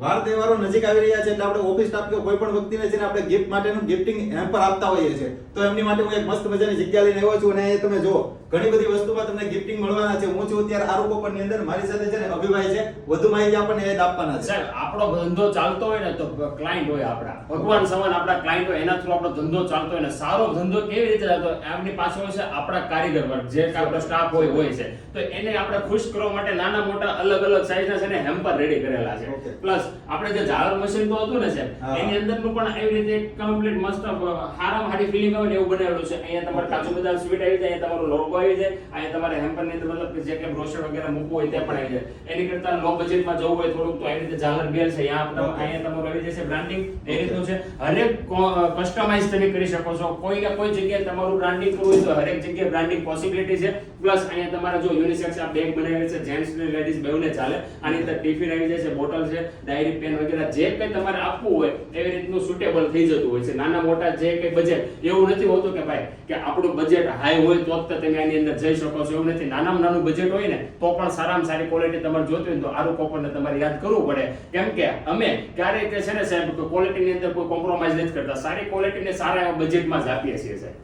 વાર તહેવારો નજીક આવી રહ્યા છે એટલે આપણે ઓફિસ સ્ટાફ કે કોઈ પણ વ્યક્તિને છે ને આપણે ગિફ્ટ માટેનું ગિફ્ટિંગ હેમ્પર આપતા હોઈએ છીએ. તો એમની માટે હું એક મસ્ત મજાની જગ્યા લઈને આવ્યો છું અને તમે જુઓ ઘણી બધી વસ્તુમાં તમને ગિફ્ટિંગ મળવાના છે. હું છું અત્યારે આરોપો ની અંદર, મારી સાથે છે ને અભિભાઈ છે, વધુ માહિતી આપણને એ જ આપવાના છે. સાહેબ, આપણો ધંધો ચાલતો હોય ને તો ક્લાયન્ટ હોય આપણા, ભગવાન સમાન આપણા ક્લાયન્ટ હોય, એના થ્રુ આપણો ધંધો ચાલતો હોય ને સારો ધંધો કેવી રીતે ચાલતો હોય એમની પાસે હોય છે આપણા કારીગર વર્ગ, જે આપણો સ્ટાફ હોય છે. તો એને આપણે ખુશ કરવા માટે નાના મોટા અલગ અલગ સાઈઝના છે ને હેમ્પર રેડી કરેલા છે. પ્લસ આપણે જે ઝાલર મશીન તો હતું ને સાહેબ, એની અંદરનું પણ એવી રીતે કમ્પ્લીટ મસ્ત હારામાં હારી ફિલિંગ આવે ને એવું બનાવેલું છે. અહીંયા તમારે કાજુ બદામ સ્વીટ આવી જાય, અહીંયા તમારો લોગો આવી જાય, અહીંયા તમારે હેમ્પર ની અંદર મતલબ જે કે બ્રોશર વગેરે મૂકવું હોય તે પણ આવી જાય. એની કરતા લો બજેટમાં જવું હોય થોડુંક તો આવી રીતે ઝાલર બેલ છે, અહીંયા તમારું આવી જશે બ્રાન્ડિંગ. એ રીતનું છે. હરેક કસ્ટમાઇઝ તમે કરી શકો છો. કોઈ કે કોઈ જગ્યાએ તમારું બ્રાન્ડિંગ કરવું હોય તો હરેક જગ્યાએ બ્રાન્ડિંગ પોસિબિલિટી છે. પ્લસ અહીંયા તમારે જો યુનિસેક્સ આ બેગ બનાવેલી છે, જેન્ટ્સ ને લેડીઝ બેઉને ચાલે. આની અંદર ટિફિન આવી જાય છે, બોટલ છે, ડાયરી પેન વગેરે જે કંઈ તમારે આપવું હોય એવી રીતનું સુટેબલ થઈ જતું હોય છે. નાના મોટા જે કંઈ બજેટ એવું નથી હોતું કે ભાઈ કે આપણું બજેટ હાઈ હોય તો જ તમે આની અંદર જઈ શકો છો, એવું નથી. નાનામાં નાનું બજેટ હોય ને તો પણ સારામાં સારી ક્વોલિટી તમારે જોતી હોય તો આરું કોપરને તમારે યાદ કરવું પડે. કેમ કે અમે ક્યારેય છે ને સાહેબ ક્વોલિટીની અંદર કોઈ કોમ્પ્રોમાઇઝ નથી કરતા. સારી ક્વોલિટીને સારા બજેટમાં જ આપીએ છીએ સાહેબ.